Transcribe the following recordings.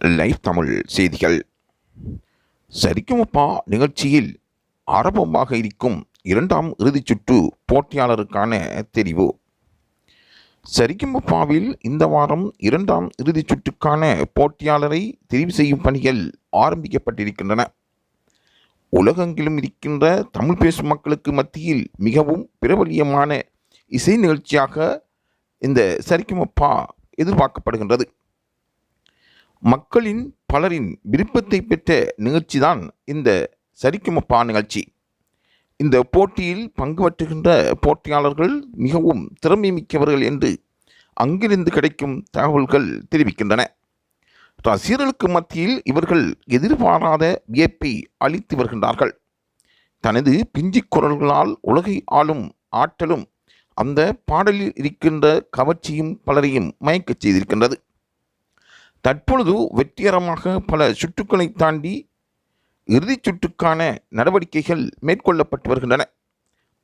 Live Tamil செய்திகள். சரிக்குமப்பா நிகழ்ச்சியில் ஆரம்பமாக இருக்கும் இரண்டாம் இறுதிச் சுற்று போட்டியாளருக்கான தெரிவு. சரிக்குமப்பாவில் இந்த வாரம் இரண்டாம் இறுதிச் சுற்றுக்கான போட்டியாளரை தெரிவு செய்யும் பணிகள் ஆரம்பிக்கப்பட்டிருக்கின்றன. உலகெங்கிலும் இருக்கின்ற தமிழ் பேசும் மக்களுக்கு மத்தியில் மிகவும் பிரபலியமான இசை நிகழ்ச்சியாக இந்த சரிக்குமப்பா எதிர்பார்க்கப்படுகின்றது. மக்களின் பலரின் விருப்பத்தை பெற்ற நிகழ்ச்சிதான் இந்த சரிக்குமப்பா நிகழ்ச்சி. இந்த போட்டியில் பங்கு பெற்றுகின்ற போட்டியாளர்கள் மிகவும் திறமை மிக்கவர்கள் என்று அங்கிருந்து கிடைக்கும் தகவல்கள் தெரிவிக்கின்றன. ரசிகர்களுக்கு மத்தியில் இவர்கள் எதிர்பாராத வியப்பை அளித்து வருகின்றார்கள். தனது பிஞ்சி குரல்களால் உலகை ஆளும் ஆற்றலும் அந்த பாடலில் இருக்கின்ற கவர்ச்சியும் பலரையும் மயக்கச் செய்திருக்கின்றது. தற்பொழுது வெற்றிகரமாக பல சுற்றுக்களை தாண்டி இறுதிச் சுற்றுக்கான நடவடிக்கைகள் மேற்கொள்ளப்பட்டு வருகின்றன.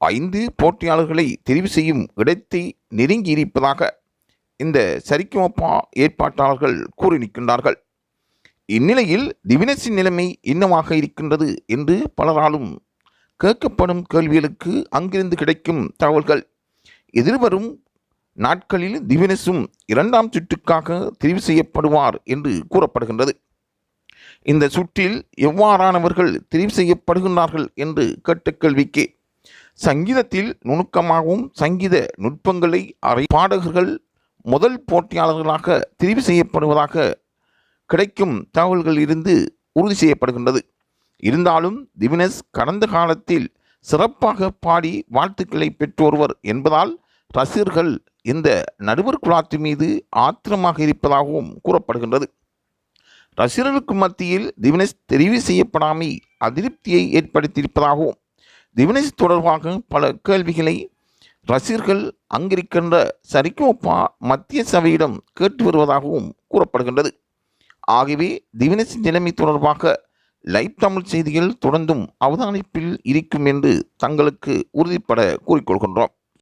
5 போட்டியாளர்களை தெரிவு செய்யும் இடத்தை நெருங்கி இருப்பதாக இந்த சரிக்குமப்பா ஏற்பாட்டாளர்கள் கூறி நிற்கின்றார்கள். இந்நிலையில் திவினஸின் நிலைமை என்னவாக இருக்கின்றது என்று பலராலும் கேட்கப்படும் கேள்விகளுக்கு அங்கிருந்து கிடைக்கும் தகவல்கள் எதிர்வரும் நாட்களில் திவினஸும் இரண்டாம் சுற்றுக்காக தெரிவு செய்யப்படுவார் என்று கூறப்படுகின்றது. இந்த சுற்றில் எவ்வாறானவர்கள் தெரிவு செய்யப்படுகின்றார்கள் என்று கேட்ட கேள்விக்கு சங்கீதத்தில் நுணுக்கமாகவும் சங்கீத நுட்பங்களை பாடகர்கள் முதல் போட்டியாளர்களாக தெரிவு செய்யப்படுவதாக கிடைக்கும் தகவல்கள் இருந்து உறுதி செய்யப்படுகின்றது. இருந்தாலும் திவினஸ் கடந்த காலத்தில் சிறப்பாக பாடி வாழ்த்துக்களை பெற்று வருவர் என்பதால் ரசிகர்கள் இந்த நடுவர் குழாத்து மீது ஆத்திரமாக இருப்பதாகவும் கூறப்படுகின்றது. ரசிகர்களுக்கு மத்தியில் திவினஸ் தெரிவு செய்யப்படாமை அதிருப்தியை ஏற்படுத்தியிருப்பதாகவும் திவினஸ் தொடர்பாக பல கேள்விகளை ரசிகர்கள் அங்கிருக்கின்ற சரிக்குமப்பா மத்திய சபையிடம் கேட்டு வருவதாகவும் கூறப்படுகின்றது. ஆகவே திவினஸ் நிலைமை தொடர்பாக லைவ் தமிழ் செய்திகள் தொடர்ந்தும் அவதானிப்பில் இருக்கும் என்று தங்களுக்கு உறுதிப்பட கூறிக்கொள்கின்றோம்.